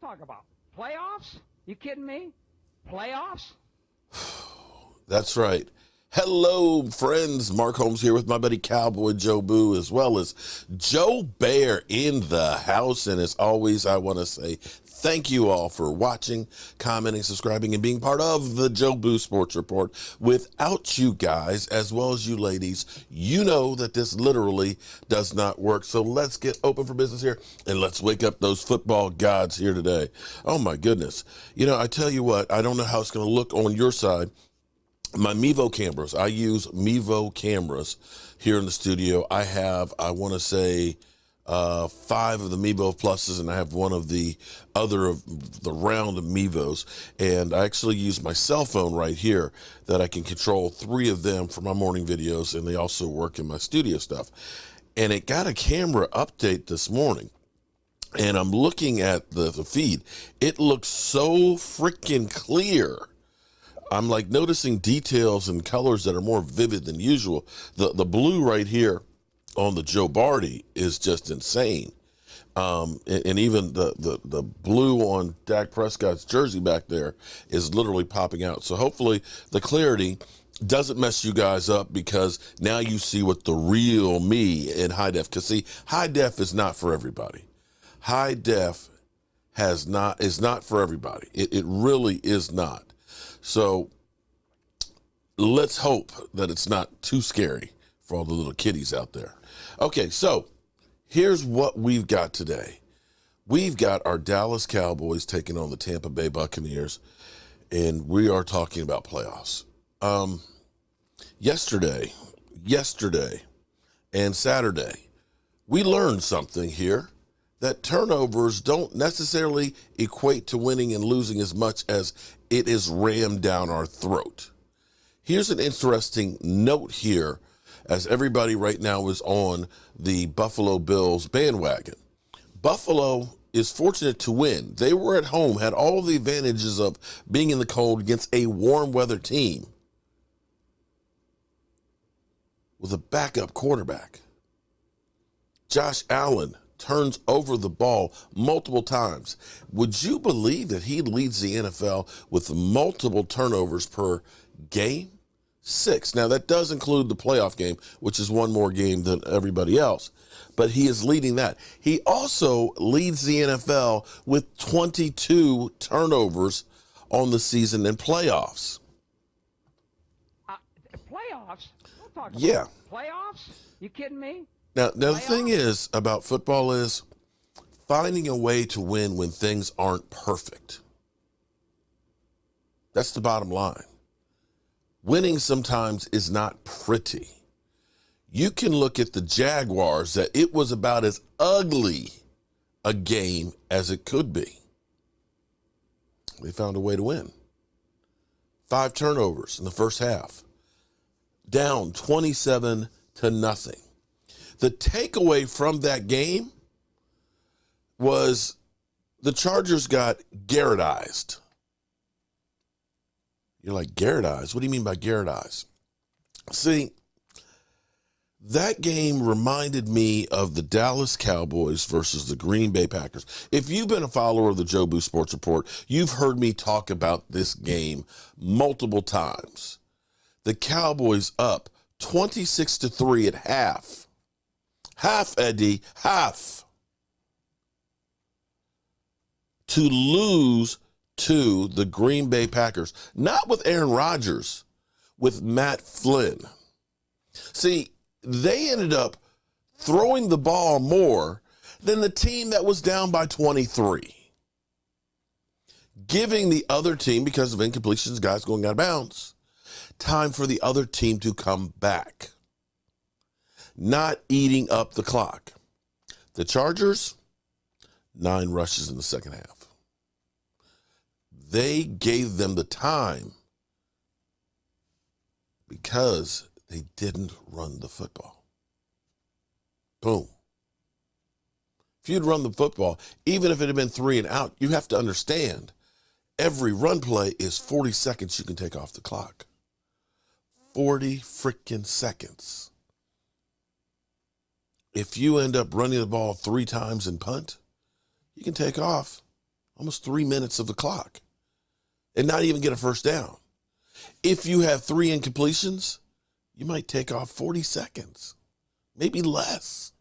talk about playoffs? You kidding me? Playoffs? That's right. Hello, friends. Mark Holmes here with my buddy Cowboy Joe Boo, as well as Joe Bear in the house. And as always, I want to say thank you all for watching, commenting, subscribing, and being part of the Joe Boo Sports Report. Without you guys, as well as you ladies, you know that this literally does not work. So let's get open for business here, and let's wake up those football gods here today. Oh, my goodness. You know, I tell you what, I don't know how it's going to look on your side. My Mevo cameras, I use Mevo cameras here in the studio. I have, I want to say, 5 of the Mevo Pluses, and I have one of the other of the round of Mevos. And I actually use my cell phone right here that I can control 3 of them for my morning videos, and they also work in my studio stuff. And it got a camera update this morning, and I'm looking at the feed. It looks so freaking clear. I'm like noticing details and colors that are more vivid than usual. The blue right here on the Joe Barty is just insane. And even the blue on Dak Prescott's jersey back there is literally popping out. So hopefully the clarity doesn't mess you guys up, because now you see what the real me in high def. Because see, high def is not for everybody. High def is not for everybody. It really is not. So let's hope that it's not too scary for all the little kiddies out there. Okay, so here's what we've got today. We've got our Dallas Cowboys taking on the Tampa Bay Buccaneers, and we are talking about playoffs. Yesterday and Saturday, we learned something here, that turnovers don't necessarily equate to winning and losing as much as it is rammed down our throat. Here's an interesting note here, as everybody right now is on the Buffalo Bills bandwagon. Buffalo is fortunate to win. They were at home, had all the advantages of being in the cold against a warm weather team with a backup quarterback. Josh Allen turns over the ball multiple times. Would you believe that he leads the NFL with multiple turnovers per game? 6. Now, that does include the playoff game, which is one more game than everybody else, but he is leading that. He also leads the NFL with 22 turnovers on the season in playoffs. Playoffs? Don't talk about Yeah. playoffs? You kidding me? Now the thing is about football is finding a way to win when things aren't perfect. That's the bottom line. Winning sometimes is not pretty. You can look at the Jaguars, that it was about as ugly a game as it could be. They found a way to win. 5 turnovers in the first half. Down 27-0. The takeaway from that game was the Chargers got Garrettized. You're like, Garrettized? What do you mean by Garrettized? See, that game reminded me of the Dallas Cowboys versus the Green Bay Packers. If you've been a follower of the Joe Boo Sports Report, you've heard me talk about this game multiple times. The Cowboys up 26-3 at half. Half, Eddie, half. To lose to the Green Bay Packers. Not with Aaron Rodgers, with Matt Flynn. See, they ended up throwing the ball more than the team that was down by 23. Giving the other team, because of incompletions, guys going out of bounds, time for the other team to come back. Not eating up the clock. The Chargers, 9 rushes in the second half. They gave them the time because they didn't run the football. Boom. If you'd run the football, even if it had been 3 and out, you have to understand every run play is 40 seconds you can take off the clock. 40 freaking seconds. If you end up running the ball 3 times and punt, you can take off almost 3 minutes of the clock, and not even get a first down. If you have 3 incompletions, you might take off 40 seconds, maybe less.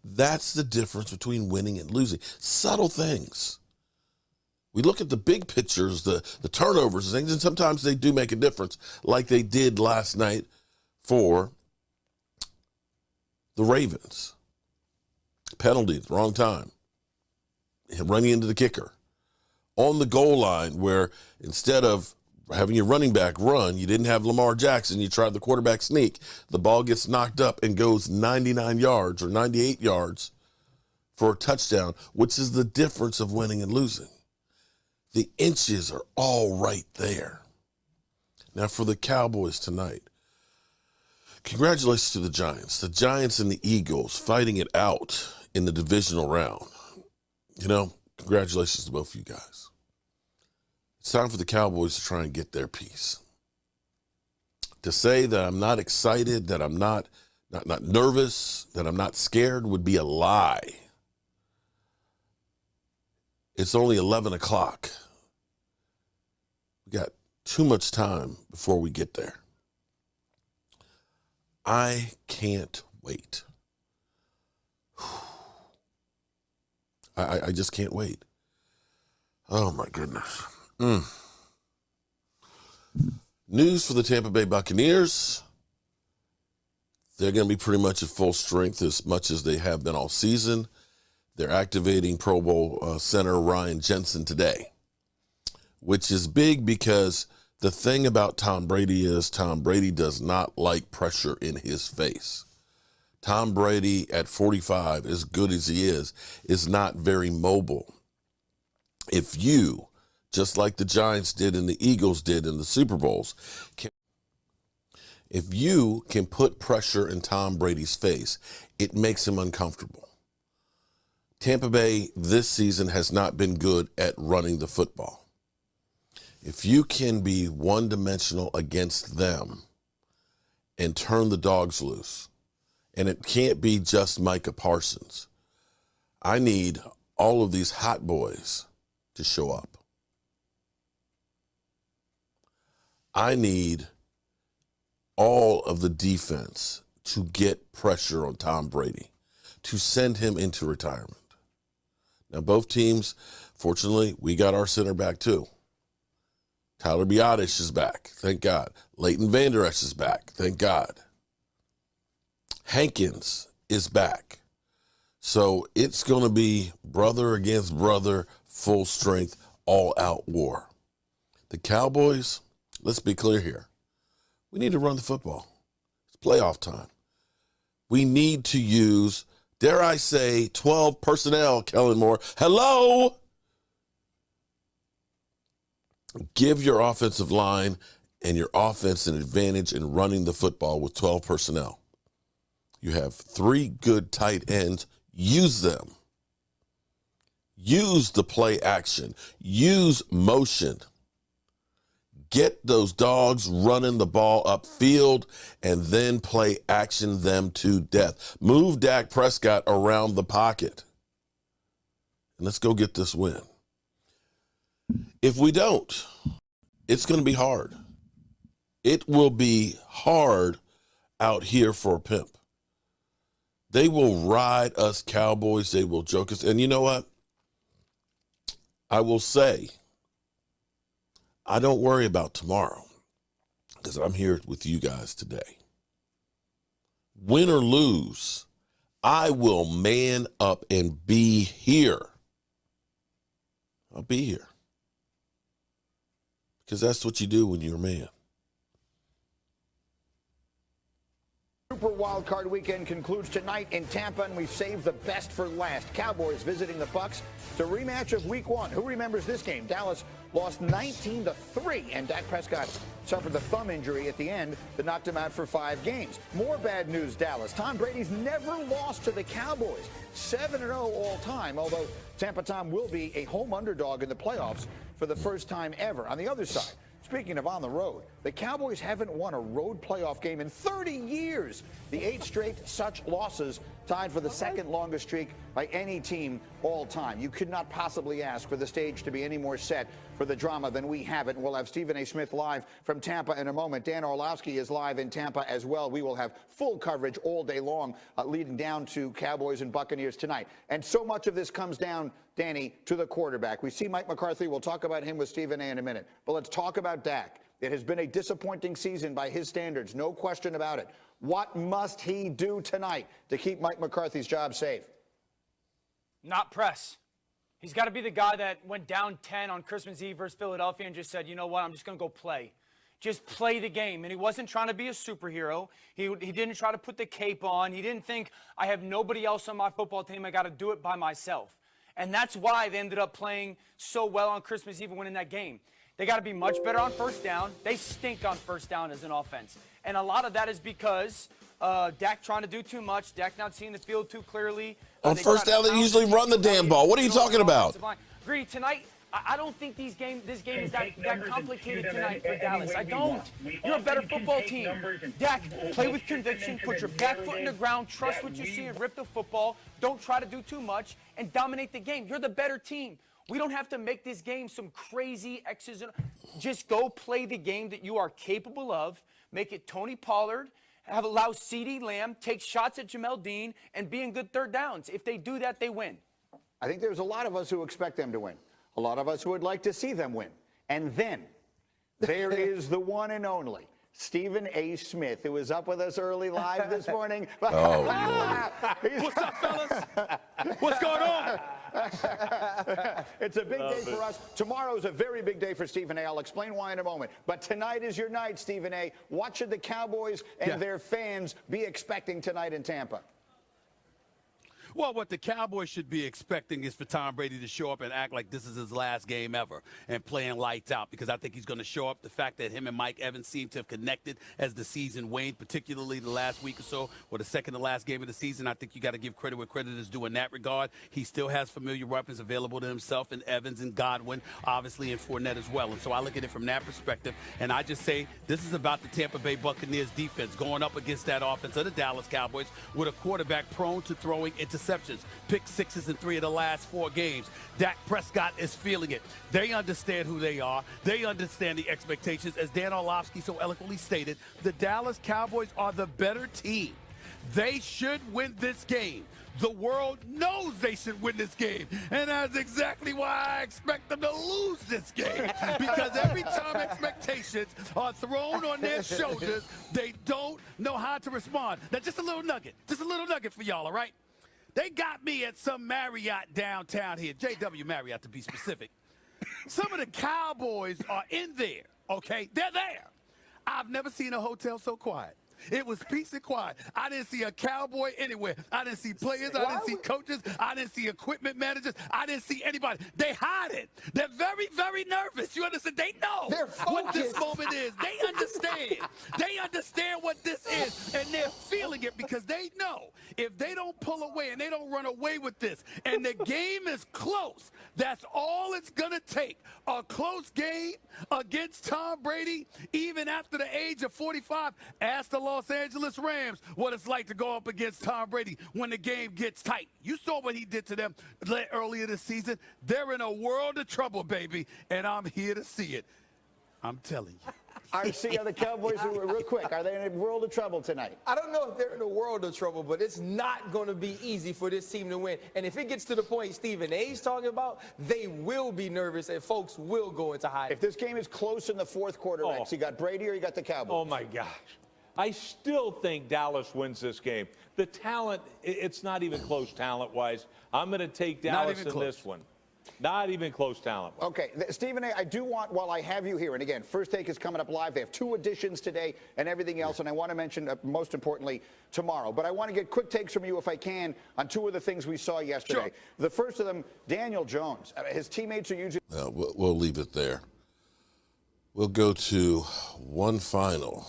That's the difference between winning and losing. Subtle things. We look at the big pictures, the turnovers and things, and sometimes they do make a difference, like they did last night for the Ravens. Penalty at the wrong time. Running into the kicker. On the goal line where instead of having your running back run, you didn't have Lamar Jackson, you tried the quarterback sneak. The ball gets knocked up and goes 99 yards or 98 yards for a touchdown, which is the difference of winning and losing. The inches are all right there. Now for the Cowboys tonight, congratulations to the Giants. The Giants and the Eagles fighting it out in the divisional round. You know, congratulations to both of you guys. It's time for the Cowboys to try and get their piece. To say that I'm not excited, that I'm not nervous, that I'm not scared would be a lie. It's only 11 o'clock. We got too much time before we get there. I can't wait. I just can't wait. Oh, my goodness. News for the Tampa Bay Buccaneers. They're going to be pretty much at full strength as much as they have been all season. They're activating Pro Bowl center Ryan Jensen today, which is big because the thing about Tom Brady is Tom Brady does not like pressure in his face. Tom Brady at 45, as good as he is not very mobile. If you, just like the Giants did and the Eagles did in the Super Bowls, if you can put pressure in Tom Brady's face, it makes him uncomfortable. Tampa Bay this season has not been good at running the football. If you can be one-dimensional against them and turn the dogs loose, and it can't be just Micah Parsons, I need all of these hot boys to show up. I need all of the defense to get pressure on Tom Brady, to send him into retirement. Now, both teams, fortunately, we got our center back too. Tyler Biadasz is back, thank God. Leighton Vander Esch is back, thank God. Hankins is back. So it's going to be brother against brother, full strength, all-out war. The Cowboys, let's be clear here. We need to run the football. It's playoff time. We need to use, dare I say, 12 personnel, Kellen Moore. Hello! Give your offensive line and your offense an advantage in running the football with 12 personnel. You have 3 good tight ends. Use them. Use the play action. Use motion. Get those dogs running the ball upfield and then play action them to death. Move Dak Prescott around the pocket. And let's go get this win. If we don't, it's going to be hard. It will be hard out here for a pimp. They will ride us Cowboys. They will joke us. And you know what? I will say, I don't worry about tomorrow because I'm here with you guys today. Win or lose, I will man up and be here. I'll be here. Because that's what you do when you're a man. Super Wild Card Weekend concludes tonight in Tampa, and we've saved the best for last. Cowboys visiting the Bucs. It's a rematch of Week 1. Who remembers this game? Dallas lost 19-3, and Dak Prescott suffered the thumb injury at the end that knocked him out for 5 games. More bad news, Dallas. Tom Brady's never lost to the Cowboys. 7-0 all time, although Tampa Tom will be a home underdog in the playoffs for the first time ever. On the other side, Speaking of on the road, the Cowboys haven't won a road playoff game in 30 years. The 8 straight such losses, tied for the second longest streak by any team all time. You could not possibly ask for the stage to be any more set for the drama than we have it. And we'll have Stephen A. Smith live from Tampa in a moment. Dan Orlovsky is live in Tampa as well. We will have full coverage all day long leading down to Cowboys and Buccaneers tonight. And so much of this comes down, Danny, to the quarterback. We see Mike McCarthy. We'll talk about him with Stephen A. in a minute. But let's talk about Dak. It has been a disappointing season by his standards, no question about it. What must he do tonight to keep Mike McCarthy's job safe? Not press. He's got to be the guy that went down 10 on Christmas Eve versus Philadelphia and just said, you know what, I'm just going to go play. Just play the game. And he wasn't trying to be a superhero. He didn't try to put the cape on. He didn't think, I have nobody else on my football team. I got to do it by myself. And that's why they ended up playing so well on Christmas Eve and winning that game. They got to be much better on first down. They stink on first down as an offense. And a lot of that is because Dak trying to do too much, Dak not seeing the field too clearly. On first down, they usually run the damn ball. What are you talking about? Greedy, tonight, I don't think this game is that complicated tonight for Dallas. I don't. You're a better football team. Dak, play with conviction, put your back foot in the ground, trust what you see and rip the football. Don't try to do too much and dominate the game. You're the better team. We don't have to make this game some crazy X's and just go play the game that you are capable of. Make it Tony Pollard, allow CeeDee Lamb, take shots at Jamel Dean, and be in good third downs. If they do that, they win. I think there's a lot of us who expect them to win. A lot of us who would like to see them win. And then there is the one and only Stephen A. Smith, who was up with us early live this morning. Oh, what's up, fellas? What's going on? It's a big day for us. Tomorrow's a very big day for Stephen A. I'll explain why in a moment. But tonight is your night, Stephen A. What should the Cowboys and their fans be expecting tonight in Tampa? Well, what the Cowboys should be expecting is for Tom Brady to show up and act like this is his last game ever and playing lights out, because I think he's going to show up. The fact that him and Mike Evans seem to have connected as the season waned, particularly the last week or so, or the second to last game of the season, I think you got to give credit where credit is due in that regard. He still has familiar weapons available to himself in Evans and Godwin, obviously, and Fournette as well. And so I look at it from that perspective, and I just say this is about the Tampa Bay Buccaneers defense going up against that offense of the Dallas Cowboys with a quarterback prone to throwing interceptions. Pick sixes in 3 of the last 4 games. Dak Prescott is feeling it. They understand who they are. They understand the expectations. As Dan Orlovsky so eloquently stated, the Dallas Cowboys are the better team. They should win this game. The world knows they should win this game. And that's exactly why I expect them to lose this game. Because every time expectations are thrown on their shoulders, they don't know how to respond. Now, just a little nugget for y'all, all right? They got me at some Marriott downtown here, JW Marriott to be specific. Some of the Cowboys are in there, okay? They're there. I've never seen a hotel so quiet. It was peace and quiet. I didn't see a Cowboy anywhere. I didn't see players. I didn't see coaches. I didn't see equipment managers. I didn't see anybody. They hide it. They're very, very nervous. You understand? They know what this moment is. They understand. They understand what this is, and they're feeling it because they know if they don't pull away and they don't run away with this, and the game is close, that's all it's going to take. A close game against Tom Brady, even after the age of 45. Ask the Los Angeles Rams what it's like to go up against Tom Brady when the game gets tight. You saw what he did to them earlier this season. They're in a world of trouble, baby, and I'm here to see it. I'm telling you. RC, are the Cowboys, real quick, are they in a world of trouble tonight? I don't know if they're in a world of trouble, but it's not going to be easy for this team to win. And if it gets to the point Stephen A's talking about, they will be nervous and folks will go into hiding. If this game is close in the fourth quarter, Rex, you got Brady or you got the Cowboys? Oh, my gosh. I still think Dallas wins this game. The talent, it's not even close talent-wise. I'm going to take Dallas in this one. Not even close talent-wise. Okay, Stephen A., I do want, while I have you here, and again, First Take is coming up live. They have 2 editions today and everything else, and I want to mention, most importantly, tomorrow. But I want to get quick takes from you, if I can, on 2 of the things we saw yesterday. Sure. The first of them, Daniel Jones. His teammates are usually... We'll leave it there. We'll go to one final.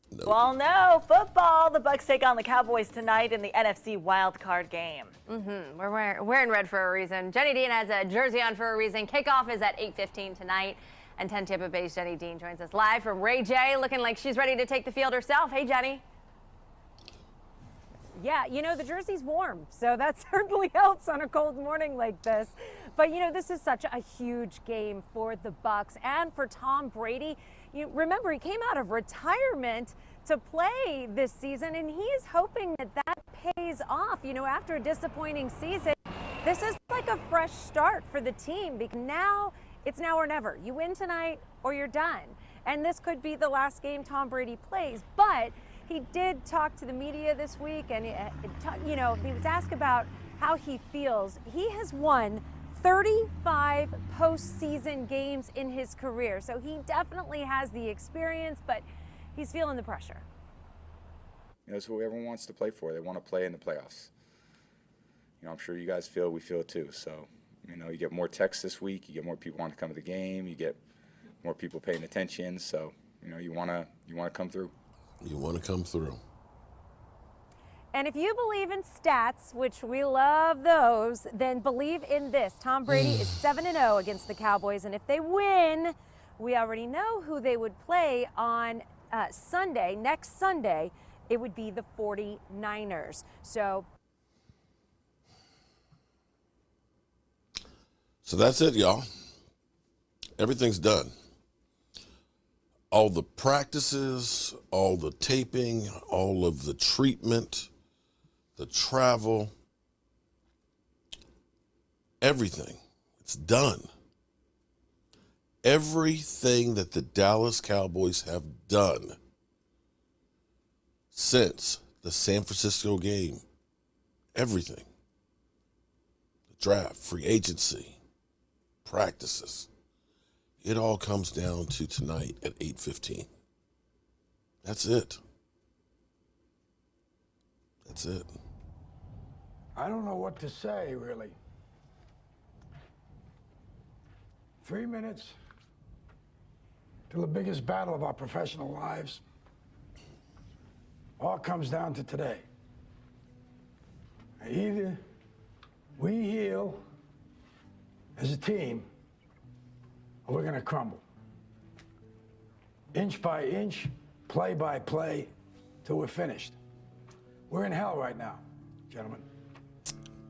No. Well, no, football. The Bucs take on the Cowboys tonight in the NFC wildcard game. We're wearing red for a reason. Jenny Dean has a jersey on for a reason. Kickoff is at 8:15 tonight. And 10 Tampa Bay's Jenny Dean joins us live from Ray J, looking like she's ready to take the field herself. Hey, Jenny. Yeah, you know, the jersey's warm, so that certainly helps on a cold morning like this. But, you know, this is such a huge game for the Bucs and for Tom Brady. You remember, he came out of retirement to play this season, and he is hoping that that pays off. You know, after a disappointing season, this is like a fresh start for the team, because now it's now or never. You win tonight or you're done. And this could be the last game Tom Brady plays, but he did talk to the media this week, and you know, he was asked about how he feels. He has won 35 postseason games in his career, so he definitely has the experience, but he's feeling the pressure. You know, it's who everyone wants to play for. They want to play in the playoffs. You know, I'm sure you guys feel we feel too. So, you know, you get more texts this week. You get more people want to come to the game. You get more people paying attention. So, you know, you want to come through. You want to come through. And if you believe in stats, which we love those, then believe in this. Tom Brady is 7-0 against the Cowboys, and if they win, we already know who they would play on Sunday. Next Sunday, it would be the 49ers. So that's it, y'all. Everything's done. All the practices, all the taping, all of the treatment, the travel, everything. It's done. Everything that the Dallas Cowboys have done since the San Francisco game, everything. The draft, free agency, practices. It all comes down to tonight at 8:15. That's it. That's it. I don't know what to say, really. 3 minutes to the biggest battle of our professional lives. All comes down to today. Either we heal as a team, or we're going to crumble. Inch by inch, play by play, till we're finished. We're in hell right now, gentlemen.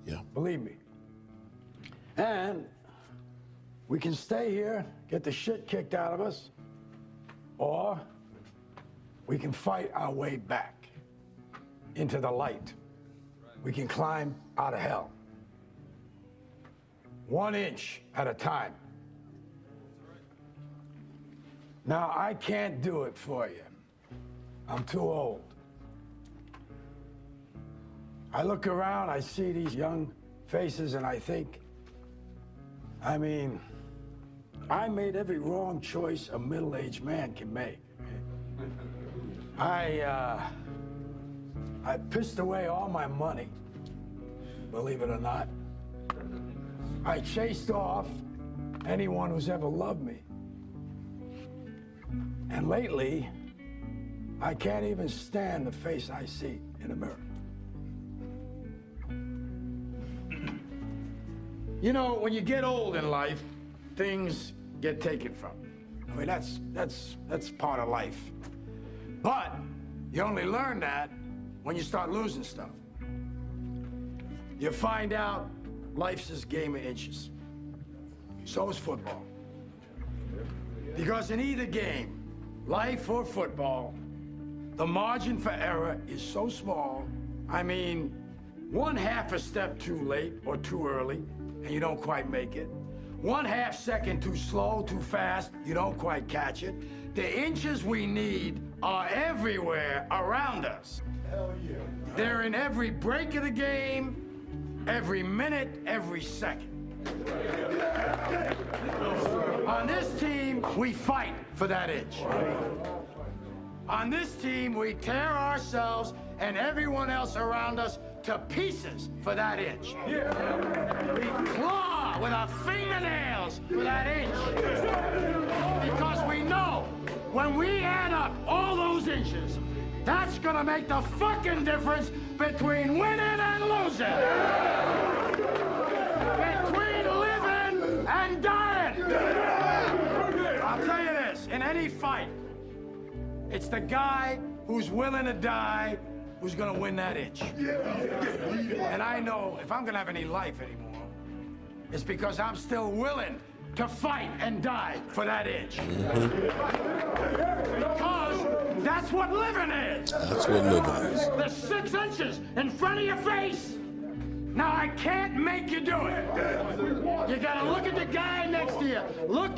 Yeah. Believe me. And we can stay here, get the shit kicked out of us, or we can fight our way back into the light. We can climb out of hell. 1 inch at a time. Now, I can't do it for you. I'm too old. I look around, I see these young faces, and I think, I mean, I made every wrong choice a middle-aged man can make. I pissed away all my money, believe it or not. I chased off anyone who's ever loved me. And lately, I can't even stand the face I see in the mirror. You know, when you get old in life, things get taken from you. I mean, that's part of life. But you only learn that when you start losing stuff. You find out life's this game of inches. So is football. Because in either game, life or football, the margin for error is so small. I mean, 1/2 a step too late or too early, and you don't quite make it. 1/2 second too slow, too fast, you don't quite catch it. The inches we need are everywhere around us. Hell yeah. They're in every break of the game, every minute, every second. On this team, we fight for that inch. On this team, we tear ourselves and everyone else around us to pieces for that inch. We claw with our fingernails for that inch. Because we know when we add up all those inches, that's gonna make the fucking difference between winning and losing. Between living and dying. I'll in any fight, it's the guy who's willing to die who's going to win that itch. And I know if I'm going to have any life anymore, it's because I'm still willing to fight and die for that itch. Because that's what living is. That's what living is. The 6 inches in front of your face. Now, I can't make you do it. You got to look at the guy next to you. Look.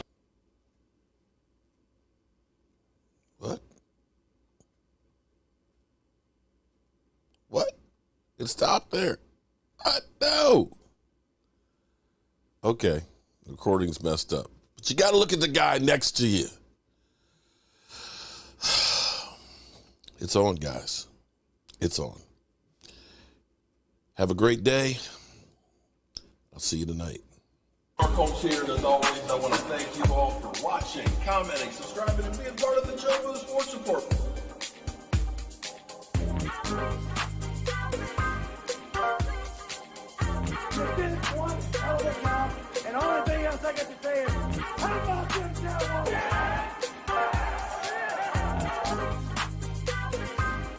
What? What? It stopped there. What? No. Okay. The recording's messed up. But you got to look at the guy next to you. It's on, guys. It's on. Have a great day. I'll see you tonight. Mark Holmes here, and as always, I want to thank you all for watching, commenting, subscribing, and being part of the Joe Boo Sports Report. You did one hell of a job, and all the thing else I got to say is